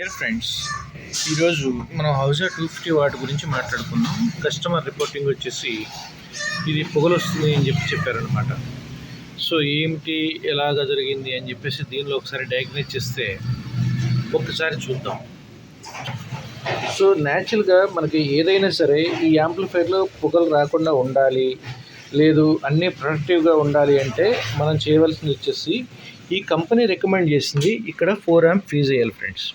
Dear friends, ఈరోజు మనం హౌజా 250 what గురించి మాట్లాడుకుందాం. కస్టమర్ రిపోర్టింగ్ వచ్చేసి ఇది పొగలు వస్తుంది అని చెప్పారనమాట. సో ఏమిటి, ఎలాగ జరిగింది అని చెప్పేసి దీనిలో ఒకసారి డయాగ్నైజ్ చేస్తే ఒక్కసారి చూద్దాం. సో న్యాచురల్గా మనకి ఏదైనా సరే ఈ యాంప్లిఫైర్లో పొగలు రాకుండా ఉండాలి, లేదు అన్నీ ప్రొడక్టివ్గా ఉండాలి అంటే మనం చేయవలసింది వచ్చేసి ఈ కంపెనీ రికమెండ్ చేసింది ఇక్కడ 4 amp ఫీజ్ వేయాలి ఫ్రెండ్స్.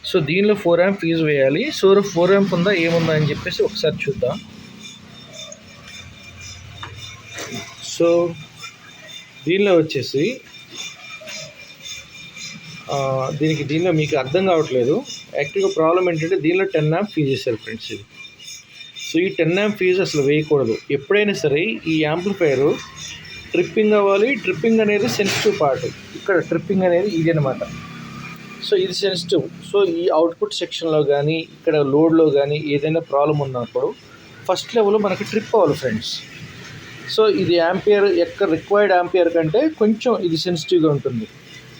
సో దీనిలో 4 amp ఫీజు వేయాలి. సో 4 amp ఉందా ఏముందా అని చెప్పేసి ఒకసారి చూద్దాం. సో దీనిలో వచ్చేసి దీనిలో మీకు అర్థం కావట్లేదు. యాక్చువల్గా ప్రాబ్లం ఏంటంటే దీనిలో 10 amp ఫీజు వేసారు ఫ్రెండ్స్. ఇది సో ఈ 10 amp ఫీజు అసలు వేయకూడదు. ఎప్పుడైనా సరే ఈ యాంప్లిఫైరు ట్రిప్పింగ్ అవ్వాలి. ట్రిప్పింగ్ అనేది సెన్సిటివ్ పార్ట్. ఇక్కడ ట్రిప్పింగ్ అనేది ఇది అనమాట. సో ఇది సెన్సిటివ్. సో ఈ అవుట్పుట్ సెక్షన్లో కానీ ఇక్కడ లోడ్లో కానీ ఏదైనా ప్రాబ్లం ఉన్నప్పుడు ఫస్ట్ లెవెల్ మనకి ట్రిప్ అవ్వాలి ఫ్రెండ్స్. సో ఇది యాంపియర్ యొక్క రిక్వైర్డ్ యాంపియర్ కంటే కొంచెం ఇది సెన్సిటివ్గా ఉంటుంది.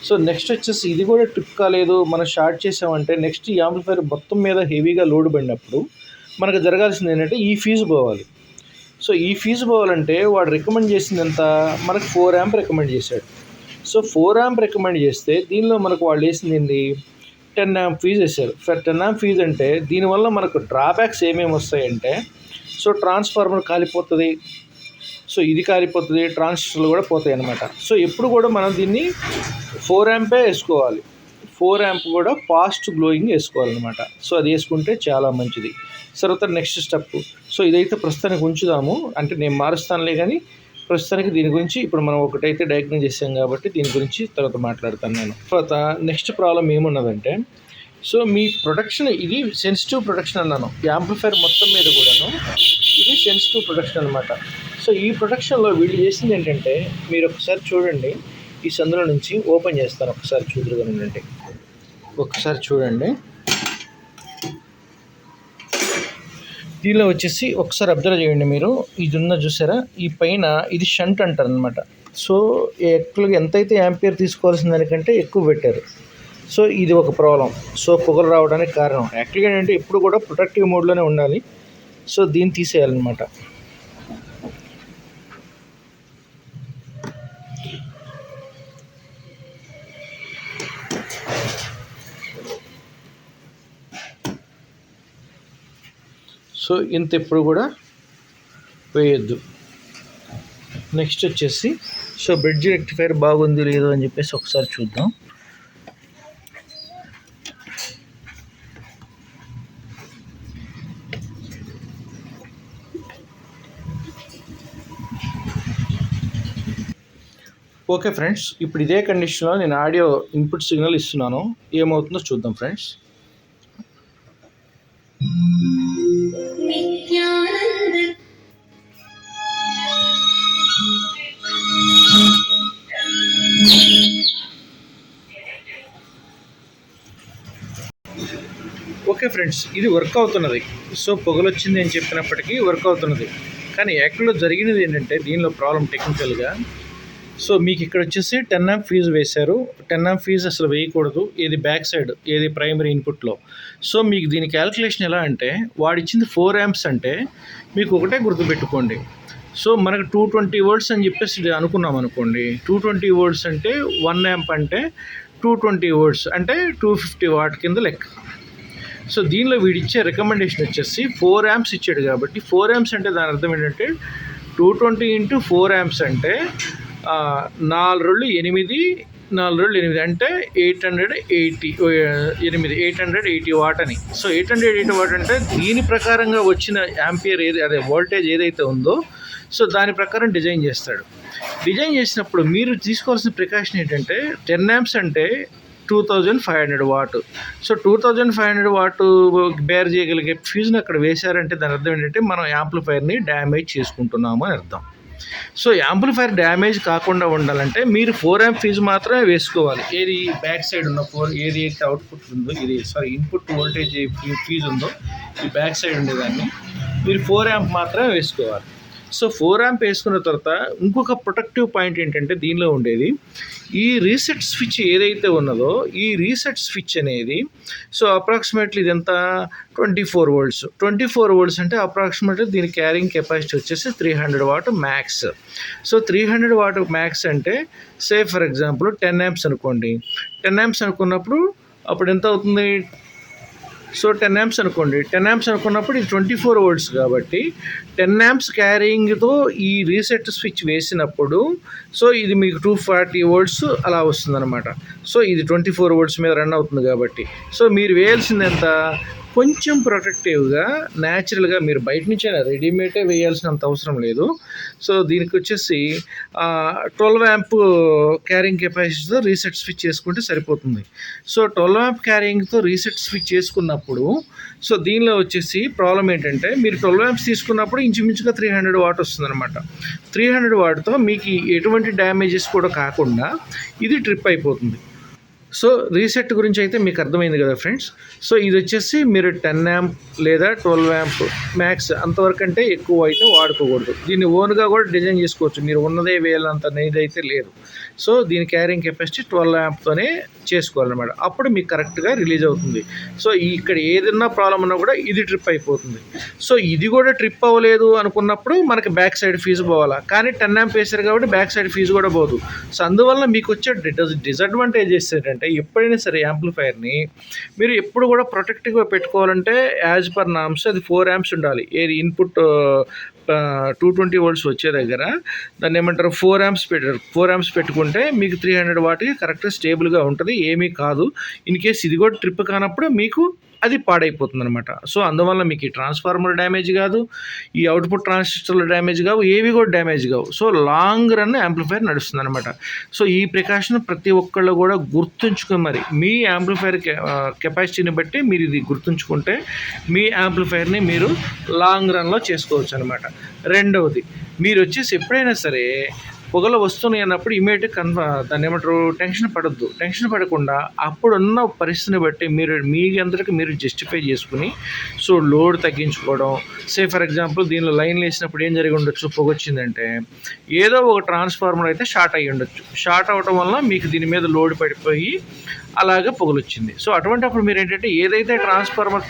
సో నెక్స్ట్ వచ్చేసి ఇది కూడా ట్రిప్ కాలేదు, మనం షార్ట్ చేసామంటే నెక్స్ట్ ఈ యాంప్లిఫైర్ మొత్తం మీద హెవీగా లోడ్ పడినప్పుడు మనకు జరగాల్సింది ఏంటంటే ఈ ఫీజు పోవాలి. సో ఈ ఫీజు పోవాలంటే వాడు రికమెండ్ చేసింది ఎంత, మనకు 4 amp రికమెండ్ చేశాడు. సో 4 amp రికమెండ్ చేస్తే దీనిలో మనకు వాళ్ళు వేసింది ఏంటి, 10 amp ఫీజు వేశారు. 10 amp ఫీజు అంటే దీనివల్ల మనకు డ్రాబ్యాక్స్ ఏమేమి వస్తాయంటే, సో ట్రాన్స్ఫార్మర్ కాలిపోతుంది, సో ఇది కాలిపోతుంది, ట్రాన్సిస్టర్లు కూడా పోతాయి అన్నమాట. సో ఎప్పుడు కూడా మనం దీన్ని 4 amp వేసుకోవాలి. 4 amp కూడా ఫాస్ట్ గ్లోయింగ్ వేసుకోవాలన్నమాట. సో అది వేసుకుంటే చాలా మంచిది. తర్వాత నెక్స్ట్ స్టెప్, సో ఇదైతే ప్రస్తుతానికి ఉంచుదాము, అంటే నేను మారుస్తానులే, కానీ ప్రస్తుతానికి దీని గురించి ఇప్పుడు మనం ఒకటైతే డయాగ్నోస్ చేసాం కాబట్టి దీని గురించి తర్వాత మాట్లాడతాను నేను. తర్వాత నెక్స్ట్ ప్రాబ్లం ఏమున్నదంటే, సో మీ ప్రొడక్షన్ ఇది సెన్సిటివ్ ప్రొడక్షన్ అన్నాను, యాంప్లిఫైర్ మొత్తం మీద కూడాను ఇది సెన్సిటివ్ ప్రొడక్షన్ అనమాట. సో ఈ ప్రొడక్షన్లో వీళ్ళు చేసింది ఏంటంటే, మీరు ఒకసారి చూడండి, ఈ సందులో నుంచి ఓపెన్ చేస్తాను, ఒకసారి చూదురుగానండి, ఒకసారి చూడండి. దీనిలో వచ్చేసి ఒకసారి అబ్జర్వ్ చేయండి మీరు, ఇది ఉన్న చూసారా, ఈ పైన ఇది షంట్ అంటారు అనమాట. సో యాక్చువల్గా ఎంతైతే యాంపియర్ తీసుకోవాల్సిన దానికంటే ఎక్కువ పెట్టారు. సో ఇది ఒక ప్రాబ్లం. సో పొగలు రావడానికి కారణం యాక్చువల్గా ఏంటంటే ఎప్పుడు కూడా ప్రొటెక్టివ్ మోడ్లోనే ఉండాలి. సో దీన్ని తీసేయాలన్నమాట. సో ఇంత ఎప్పుడు కూడా వేయొద్దు. నెక్స్ట్ వచ్చేసి సో బ్రిడ్జ్ రెక్టిఫైర్ బాగుంది లేదు అని చెప్పేసి ఒకసారి చూద్దాం. ఓకే ఫ్రెండ్స్, ఇప్పుడు ఇదే కండిషన్లో నేను ఆడియో ఇన్పుట్ సిగ్నల్ ఇస్తున్నాను, ఏమవుతుందో చూద్దాం ఫ్రెండ్స్. ఓకే ఫ్రెండ్స్, ఇది వర్క్ అవుతున్నది. సో పొగలు వచ్చింది అని చెప్పినప్పటికీ వర్క్ అవుతున్నది. కానీ యాక్చువల్గా జరిగినది ఏంటంటే దీనిలో ప్రాబ్లం టెక్నికల్గా, సో మీకు ఇక్కడ వచ్చేసి 10 amp ఫీజు వేశారు. 10 amp ఫీజు అసలు వేయకూడదు, ఏది బ్యాక్ సైడ్, ఏది ప్రైమరీ ఇన్పుట్లో. సో మీకు దీని క్యాలిక్యులేషన్ ఎలా అంటే, వాడిచ్చింది 4 amps అంటే మీకు ఒకటే గుర్తుపెట్టుకోండి. సో మనకు 220 volts అని చెప్పేసి అనుకున్నాం అనుకోండి, 220 volts అంటే 1 amp అంటే 220 volts అంటే 250 watt కింద లెక్క. సో దీనిలో వీడిచ్చే రికమెండేషన్ వచ్చేసి 4 amps ఇచ్చాడు కాబట్టి 4 amps అంటే దాని అర్థం ఏంటంటే 220 × 4 amps అంటే 4 2 8 అంటే 880 వాట్ అని. సో 880 వాట్ అంటే దీని ప్రకారంగా వచ్చిన యాంపియర్ అదే వోల్టేజ్ ఏదైతే ఉందో సో దాని ప్రకారం డిజైన్ చేస్తాడు. డిజైన్ చేసినప్పుడు మీరు తీసుకోవాల్సిన ప్రికాషన్ ఏంటంటే 10 amps అంటే 2500 వాట్. సో 2500 వాట్ బేర్ చేయగలిగే ఫ్యూజ్ని అక్కడ వేశారంటే దాని అర్థం ఏంటంటే మనం యాంప్లిఫైర్ని డ్యామేజ్ చేసుకుంటున్నాము అని అర్థం. సో యాంప్లిఫైర్ డ్యామేజ్ కాకుండా ఉండాలంటే మీరు 4 amp ఫీజు మాత్రమే వేసుకోవాలి. ఏది బ్యాక్ సైడ్ ఉన్న ఏది అయితే అవుట్పుట్ ఉందో, ఇది ఇన్పుట్ వోల్టేజ్ ఫీజు ఉందో ఈ బ్యాక్ సైడ్ ఉండేదాన్ని మీరు 4 amp మాత్రమే వేసుకోవాలి. సో 4 యాంప్ వేసుకున్న తర్వాత ఇంకొక ప్రొటెక్టివ్ పాయింట్ ఏంటంటే దీనిలో ఉండేది ఈ రీసెట్ స్విచ్ ఏదైతే ఉన్నదో ఈ రీసెట్ స్విచ్ అనేది సో అప్రాక్సిమేట్లీ ఇదంతా 24 వోల్ట్స్ అంటే అప్రాక్సిమేట్లీ దీని క్యారింగ్ కెపాసిటీ వచ్చేసి 300 what max. So 300 what max అంటే సే ఫర్ ఎగ్జాంపుల్ 10 యాంప్స్ అనుకోండి. 10 యాంప్స్ అనుకున్నప్పుడు అప్పుడు ఎంత అవుతుంది? సో 10 యాంప్స్ అనుకోండి. 10 యాంప్స్ అనుకున్నప్పుడు ఇది 24 వోల్ట్స్ కాబట్టి 10 యాంప్స్ క్యారింగ్తో ఈ రీసెట్ స్విచ్ వేసినప్పుడు సో ఇది మీకు 240 వోల్ట్స్ అలా వస్తుందన్నమాట. సో ఇది 24 వోల్ట్స్ మీద రన్ అవుతుంది కాబట్టి సో మీరు వేయాల్సింది ఎంత? కొంచెం ప్రొటెక్టివ్గా న్యాచురల్గా మీరు బయట నుంచి రెడీమేడే వేయాల్సినంత అవసరం లేదు. సో దీనికి వచ్చేసి 12 యాంప్ క్యారింగ్ కెపాసిటీతో రీసెట్ స్విచ్ చేసుకుంటే సరిపోతుంది. సో 12 యాంప్ క్యారింగ్తో రీసెట్ స్విచ్ చేసుకున్నప్పుడు సో దీనిలో వచ్చేసి ప్రాబ్లం ఏంటంటే మీరు 12 యాంప్స్ తీసుకున్నప్పుడు ఇంచుమించుగా 300 వాట్ వస్తుందన్నమాట. 300 వాట్తో మీకు ఎటువంటి డ్యామేజెస్ కూడా కాకుండా ఇది ట్రిప్ అయిపోతుంది. సో రీసెట్ గురించి అయితే మీకు అర్థమైంది కదా ఫ్రెండ్స్. సో ఇది వచ్చేసి మీరు 10 యాంప్ లేదా 12 యాంప్ మ్యాక్స్ అంతవరకు అంటే ఎక్కువ అయితే వాడుకోకూడదు. దీన్ని ఓన్గా కూడా డిజైన్ చేసుకోవచ్చు. మీరు ఉన్నదే వేయాలంత ఇదైతే లేదు. సో దీని క్యారింగ్ కెపాసిటీ 12 యాంప్తోనే చేసుకోవాలన్నమాట. అప్పుడు మీకు కరెక్ట్గా రిలీజ్ అవుతుంది. సో ఇక్కడ ఏదన్నా ప్రాబ్లం ఉన్నా కూడా ఇది ట్రిప్ అయిపోతుంది. సో ఇది కూడా ట్రిప్ అవ్వలేదు అనుకున్నప్పుడు మనకి బ్యాక్ సైడ్ ఫీజు పోవాలా, కానీ 10 యాంప్ వేసారు కాబట్టి బ్యాక్ సైడ్ ఫీజు కూడా పోదు. సో అందువల్ల మీకు వచ్చే డిసడ్వాంటేజెస్ ఏంటంటే ఎప్పుడైనా సరే యాంప్లిఫైర్ని మీరు ఎప్పుడు కూడా ప్రొటెక్టివ్గా పెట్టుకోవాలంటే యాజ్ పర్ నామ్స్ అది 4 యాంప్స్ ఉండాలి. ఏది ఇన్పుట్ 220 వోల్ట్స్ వచ్చే దగ్గర దాన్ని ఏమంటారు 4 యాంప్స్ పెట్టుకుంటే మీకు 300 వాట్కి కరెక్ట్గా స్టేబుల్గా ఉంటుంది, ఏమీ కాదు. ఇన్ కేస్ ఇది కూడా ట్రిప్ కానప్పుడు మీకు అది పాడైపోతుంది అనమాట. సో అందువల్ల మీకు ఈ ట్రాన్స్ఫార్మర్ డ్యామేజ్ కాదు, ఈ అవుట్పుట్ ట్రాన్సిస్టర్లు డ్యామేజ్ కావు, ఏవి కూడా డ్యామేజ్ కావు. సో లాంగ్ రన్ యాంప్లిఫైర్ నడుస్తుంది అనమాట. సో ఈ ప్రికాషన్ ప్రతి ఒక్కళ్ళు కూడా గుర్తుంచుకుని మరి మీ యాంప్లిఫైర్ కెపాసిటీని బట్టి మీరు ఇది గుర్తుంచుకుంటే మీ యాంప్లిఫైర్ని మీరు లాంగ్ రన్లో చేసుకోవచ్చు అనమాట. రెండవది మీరు వచ్చేసి ఎప్పుడైనా సరే పొగలు వస్తున్నాయి అన్నప్పుడు ఇమీడియట్గా దాన్ని ఏమంటారు టెన్షన్ పడద్దు. టెన్షన్ పడకుండా అప్పుడున్న పరిస్థితిని బట్టి మీరు మీ అందరికీ మీరు జస్టిఫై చేసుకుని సో లోడ్ తగ్గించుకోవడం. సే ఫర్ ఎగ్జాంపుల్ దీనిలో లైన్లు వేసినప్పుడు ఏం జరిగి ఉండొచ్చు, పొగ వచ్చిందంటే ఏదో ఒక ట్రాన్స్ఫార్మర్ అయితే షార్ట్ అయ్యి ఉండొచ్చు. షార్ట్ అవ్వడం వల్ల మీకు దీని మీద లోడ్ పడిపోయి అలాగే పొగలు వచ్చింది. సో అటువంటిప్పుడు మీరు ఏంటంటే ఏదైతే ట్రాన్స్ఫార్మర్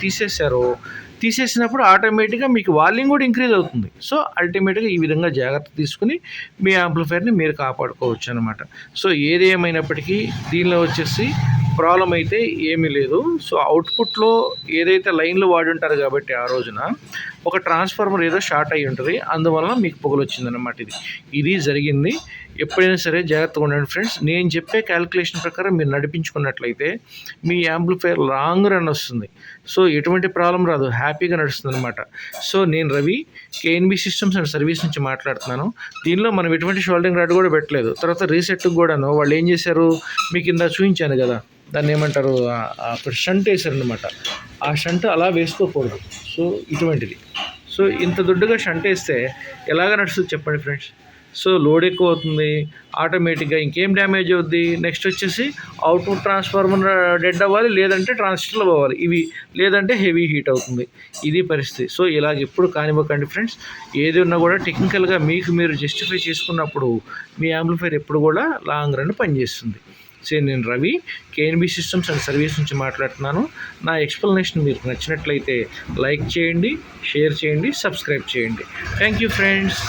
తీసేసినప్పుడు ఆటోమేటిక్గా మీకు వాల్యూమ్ కూడా ఇంక్రీజ్ అవుతుంది. సో అల్టిమేట్గా ఈ విధంగా జాగ్రత్త తీసుకుని మీ యాంప్లిఫైర్ని మీరు కాపాడుకోవచ్చు అనమాట. సో ఏది ఏమైనప్పటికీ దీనిలో వచ్చేసి ప్రాబ్లం అయితే ఏమీ లేదు. సో అవుట్పుట్లో ఏదైతే లైన్లు వాడి ఉంటారు కాబట్టి ఆ రోజున ఒక ట్రాన్స్ఫార్మర్ ఏదో షార్ట్ అయ్యి ఉంటుంది, అందువల్ల మీకు పొగలు వచ్చిందన్నమాట. ఇది జరిగింది. ఎప్పుడైనా సరే జాగ్రత్తగా ఉండండి ఫ్రెండ్స్. నేను చెప్పే క్యాలిక్యులేషన్ ప్రకారం మీరు నడిపించుకున్నట్లయితే మీ యాంప్లిఫైర్ లాంగ్ రన్ వస్తుంది. సో ఎటువంటి ప్రాబ్లం రాదు, హ్యాపీగా నడుస్తుంది అనమాట. సో నేను Ravi, KNB systems and service నుంచి మాట్లాడుతున్నాను. దీనిలో మనం ఎటువంటి షోల్డరింగ్ రాడ్ కూడా పెట్టలేదు. తర్వాత రీసెట్కి కూడాను వాళ్ళు ఏం చేశారు మీకు కింద చూపించాను కదా, దాన్ని ఏమంటారు అక్కడ షంట్ వేశారనమాట. ఆ షంట్ అలా వేసుకోకూడదు. సో ఇటువంటిది సో ఇంత దొడ్డుగా షంట్ వేస్తే ఎలాగ నడుస్తుంది చెప్పండి ఫ్రెండ్స్. సో లోడ్ ఎక్కువ అవుతుంది, ఆటోమేటిక్గా ఇంకేం డ్యామేజ్ అవుద్ది. నెక్స్ట్ వచ్చేసి అవుట్పుట్ ట్రాన్స్ఫార్మర్ డెడ్ అవ్వాలి, లేదంటే ట్రాన్సిస్టర్లు పోవాలి, ఇవి లేదంటే హెవీ హీట్ అవుతుంది. ఇది పరిస్థితి. సో ఇలాగ ఎప్పుడు కానివ్వకండి ఫ్రెండ్స్. ఏది ఉన్నా కూడా టెక్నికల్గా మీకు మీరు జస్టిఫై చేసుకున్నప్పుడు మీ యాంప్లిఫైర్ ఎప్పుడు కూడా లాంగ్ రన్ పనిచేస్తుంది. సో నేను Ravi, KNB systems and service నుంచి మాట్లాడుతున్నాను. నా ఎక్స్ప్లెనేషన్ మీకు నచ్చినట్లయితే లైక్ చేయండి, షేర్ చేయండి, సబ్స్క్రైబ్ చేయండి. Thank you friends.